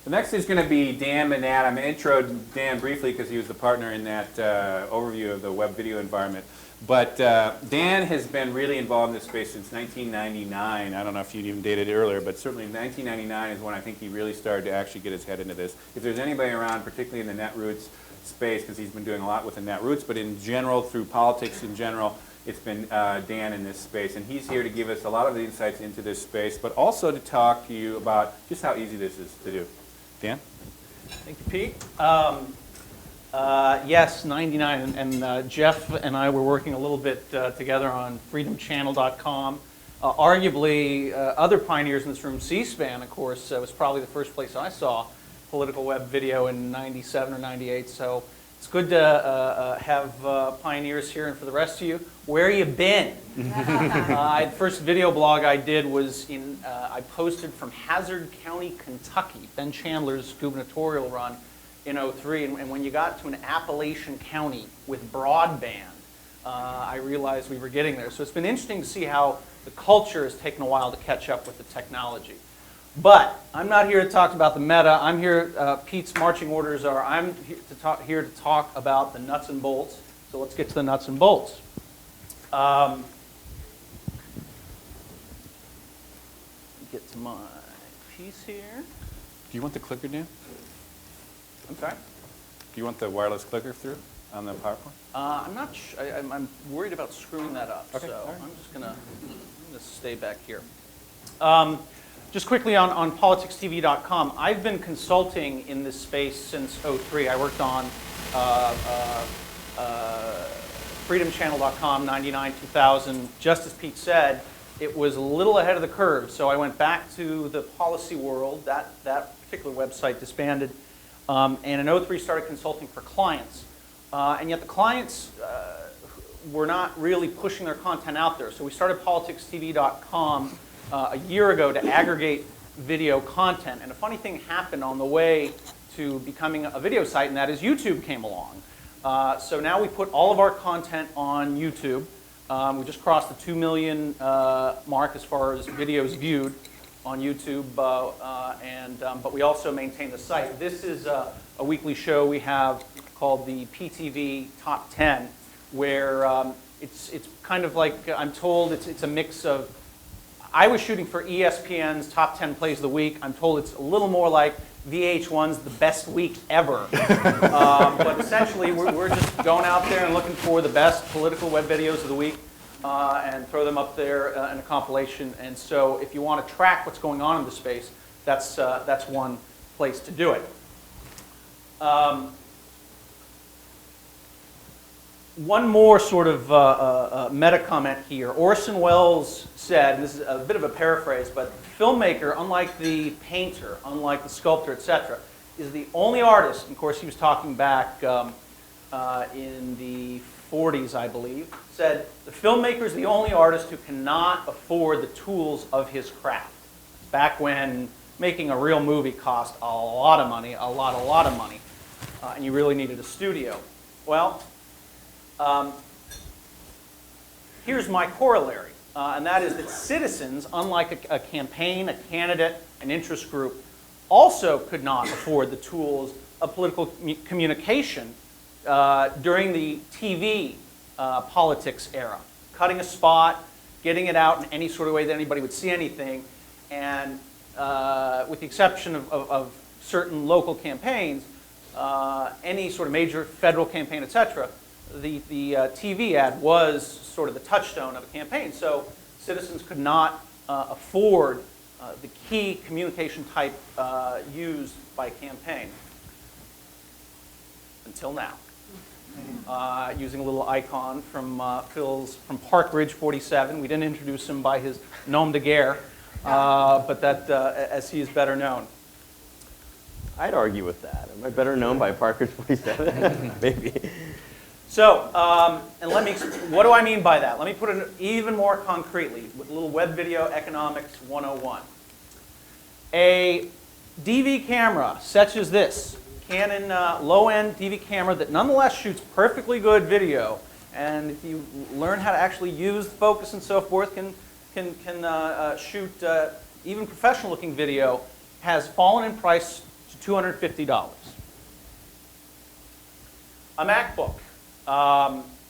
The next is going to be Dan Manatt. I'm going to intro Dan briefly because he was the partner in that overview of the web video environment. But Dan has been really involved in this space since 1999. I don't know if you even dated it earlier, but certainly 1999 is when I think he really started to actually get his head into this. If there's anybody around, particularly in the Netroots space, because he's been doing a lot with the Netroots, but in general, through politics in general, it's been Dan in this space. And he's here to give us a lot of the insights into this space, but also to talk to you about just how easy this is to do. Dan? Thank you, Pete. Yes, 99, and Jeff and I were working a little bit together on freedomchannel.com. Arguably, other pioneers in this room, C-SPAN, of course, was probably the first place I saw political web video in 97 or 98, so it's good to have pioneers here, and for the rest of you, where you been? The first video blog I did was I posted from Hazard County, Kentucky, Ben Chandler's gubernatorial run in '03, and when you got to an Appalachian county with broadband, I realized we were getting there. So it's been interesting to see how the culture has taken a while to catch up with the technology. But I'm not here to talk about the meta. I'm here, Pete's marching orders are, I'm here to talk about the nuts and bolts. So let's get to the nuts and bolts. Get to my piece here. Do you want the clicker, Dan? I'm sorry? Do you want the wireless clicker through on the PowerPoint? I'm not sure. I'm worried about screwing that up. Okay, So right. I'm just going to stay back here. Just quickly on PoliticsTV.com, I've been consulting in this space since '03. I worked on freedomchannel.com, 99, 2000. Just as Pete said, it was a little ahead of the curve. So I went back to the policy world. That particular website disbanded. And in '03 started consulting for clients. And yet the clients were not really pushing their content out there. So we started PoliticsTV.com a year ago to aggregate video content. And a funny thing happened on the way to becoming a video site, and that is YouTube came along. So now we put all of our content on YouTube. We just crossed the 2 million mark as far as videos viewed on YouTube, but we also maintain the site. This is a weekly show we have called the PTV Top 10, where it's kind of like, I'm told it's a mix of, I was shooting for ESPN's Top 10 Plays of the Week. I'm told it's a little more like VH1's The Best Week Ever. But essentially, we're just going out there and looking for the best political web videos of the week and throw them up there in a compilation. And so if you want to track what's going on in the space, that's one place to do it. One more sort of meta comment here. Orson Welles said, and this is a bit of a paraphrase, but the filmmaker, unlike the painter, unlike the sculptor, etc., is the only artist, and of course he was talking back in the 40s, I believe, said the filmmaker is the only artist who cannot afford the tools of his craft. Back when making a real movie cost a lot of money, a lot of money, and you really needed a studio. Well, here's my corollary, and that is that citizens, unlike a campaign, a candidate, an interest group, also could not afford the tools of political communication during the TV politics era. Cutting a spot, getting it out in any sort of way that anybody would see anything, and with the exception of certain local campaigns, any sort of major federal campaign, etc., the TV ad was sort of the touchstone of a campaign. So citizens could not afford the key communication type used by a campaign until now. Using a little icon from from Park Ridge 47. We didn't introduce him by his nom de guerre, but that as he is better known. I'd argue with that. Am I better known by Park Ridge 47? Maybe. So, and what do I mean by that? Let me put it even more concretely with a little web video economics 101. A DV camera such as this, Canon low-end DV camera that nonetheless shoots perfectly good video, and if you learn how to actually use focus and so forth, can shoot even professional-looking video, has fallen in price to $250. A MacBook.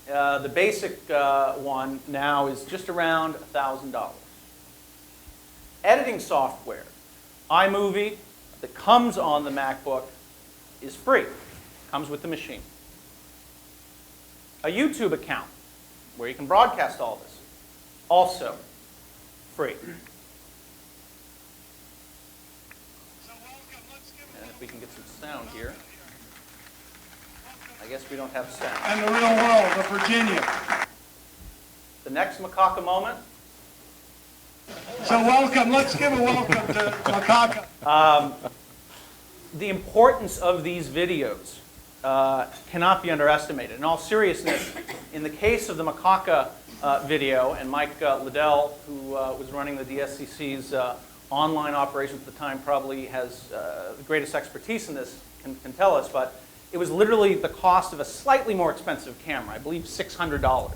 The basic one now is just around $1,000. Editing software. iMovie that comes on the MacBook is free. Comes with the machine. A YouTube account where you can broadcast all this. Also free. And if we can get some sound here. I guess we don't have sound. And the real world of Virginia. The next Macaca Moment. So welcome, let's give a welcome to Macaca. The importance of these videos cannot be underestimated. In all seriousness, in the case of the Macaca video, and Mike Liddell, who was running the DSCC's online operations at the time, probably has the greatest expertise in this, can tell us, but it was literally the cost of a slightly more expensive camera, I believe $600.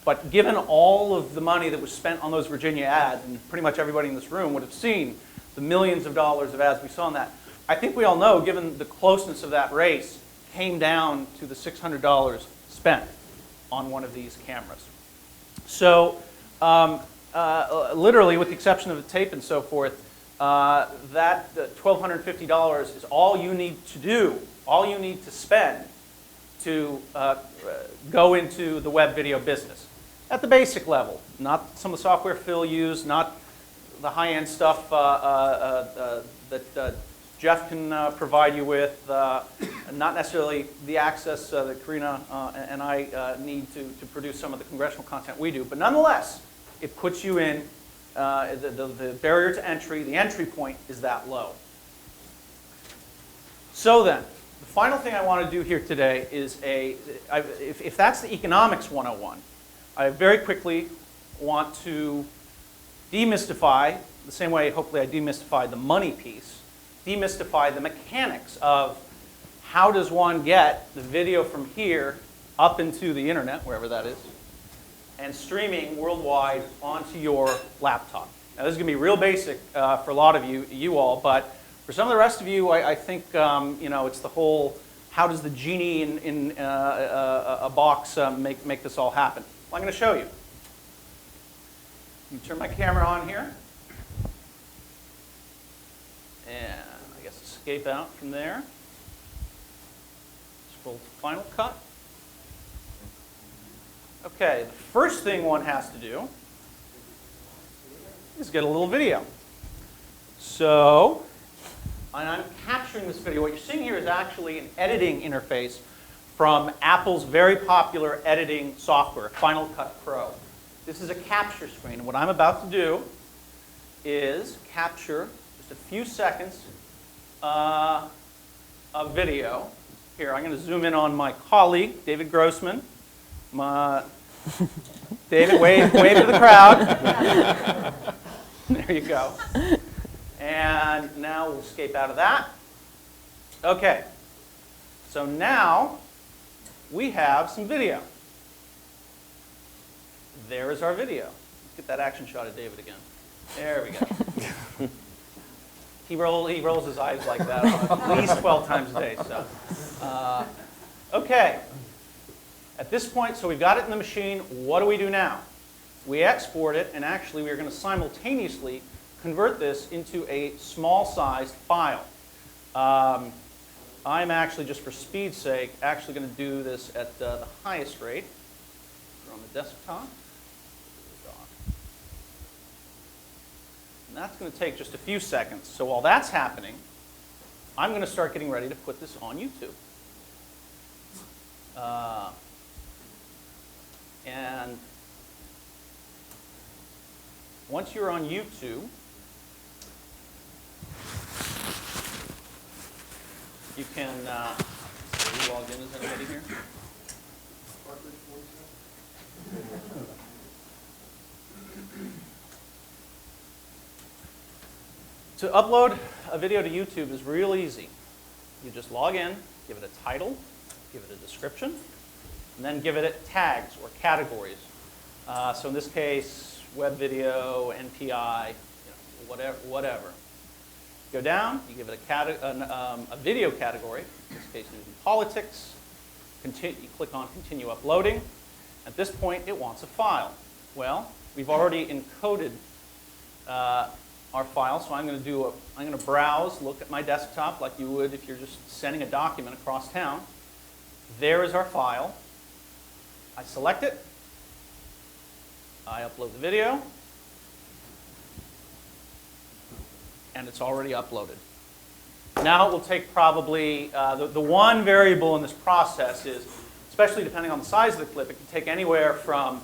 But given all of the money that was spent on those Virginia ads, and pretty much everybody in this room would have seen the millions of dollars of ads we saw in that, I think we all know, given the closeness of that race, came down to the $600 spent on one of these cameras. So literally, with the exception of the tape and so forth, that $1,250 is all you need to do, all you need to spend to go into the web video business. At the basic level, not some of the software Phil used, not the high-end stuff that Jeff can provide you with, not necessarily the access that Karina and I need to produce some of the congressional content we do, but nonetheless, it puts you in the barrier to entry, the entry point is that low. So then, the final thing I want to do here today is if that's the economics 101, I very quickly want to demystify, the same way hopefully I demystified the money piece, demystify the mechanics of how does one get the video from here up into the internet, wherever that is, and streaming worldwide onto your laptop. Now this is going to be real basic for a lot of you all, but for some of the rest of you, I think it's the whole how does the genie in a box make this all happen. Well, I'm going to show you. Let me turn my camera on here. And I guess escape out from there. Scroll to Final Cut. Okay, the first thing one has to do is get a little video. So, and I'm capturing this video. What you're seeing here is actually an editing interface from Apple's very popular editing software, Final Cut Pro. This is a capture screen. What I'm about to do is capture just a few seconds of video. Here, I'm going to zoom in on my colleague, David Grossman. David, wave to the crowd. There you go. And now we'll escape out of that. Okay. So now we have some video. There is our video. Let's get that action shot of David again. There we go. He rolls his eyes like that at least 12 times a day. So, okay. At this point, so we've got it in the machine. What do we do now? We export it, and actually we're going to simultaneously convert this into a small-sized file. I'm actually, just for speed's sake, actually going to do this at the highest rate. We're on the desktop. And that's going to take just a few seconds. So while that's happening, I'm going to start getting ready to put this on YouTube. And once you're on YouTube, you can, are you logged in? Is anybody here? To upload a video to YouTube is real easy. You just log in, give it a title, give it a description, and then give it tags or categories. So in this case, web video, NPI, whatever. Go down, you give it a video category, in this case news and politics. You click on continue uploading. At this point, it wants a file. Well, we've already encoded our file, so I'm going to browse, look at my desktop like you would if you're just sending a document across town. There is our file. I select it. I upload the video. And it's already uploaded. Now it will take probably, the one variable in this process is, especially depending on the size of the clip, it can take anywhere from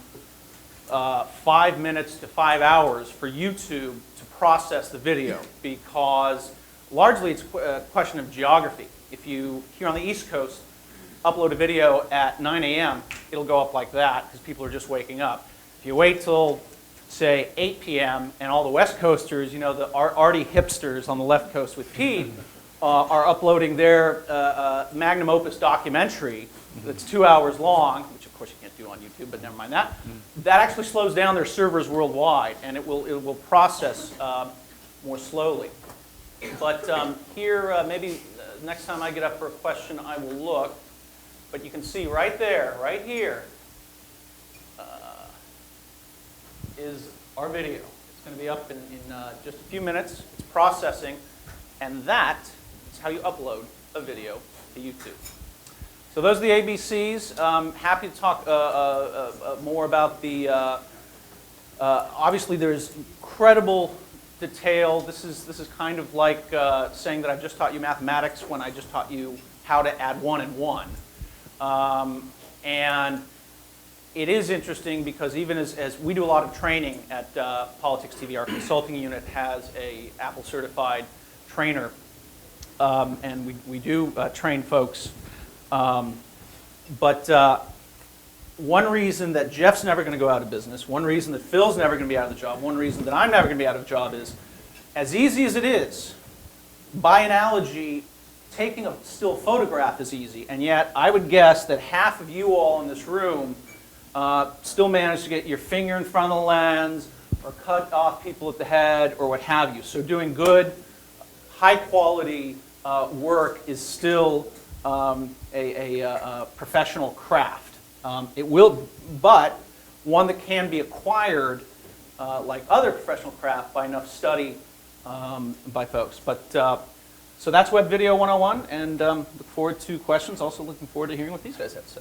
5 minutes to 5 hours for YouTube to process the video, because largely it's a question of geography. If you, here on the East Coast, upload a video at 9 a.m., it'll go up like that because people are just waking up. If you wait till, say, 8 p.m., and all the West Coasters, you know, the arty hipsters on the left coast with Pete, are uploading their magnum opus documentary that's 2 hours long, which of course you can't do on YouTube, but never mind that. That actually slows down their servers worldwide, and it will process more slowly. But here, maybe next time I get up for a question, I will look. But you can see right there, right here, is our video. It's going to be up in just a few minutes. It's processing, and that is how you upload a video to YouTube. So those are the ABCs. Happy to talk more about the, obviously there's incredible detail. This is kind of like saying that I've just taught you mathematics when I just taught you how to add 1 and 1. And it is interesting because even as we do a lot of training at PoliticsTV, our consulting unit has a Apple certified trainer, and we do train folks. But one reason that Jeff's never going to go out of business, one reason that Phil's never going to be out of the job, one reason that I'm never going to be out of the job is, as easy as it is, by analogy, taking a still photograph is easy, and yet I would guess that half of you all in this room still manage to get your finger in front of the lens or cut off people at the head or what have you. So doing good, high quality work is still a professional craft. It will, but one that can be acquired like other professional craft by enough study by folks. But so that's Web Video 101, and look forward to questions. Also looking forward to hearing what these guys have to say.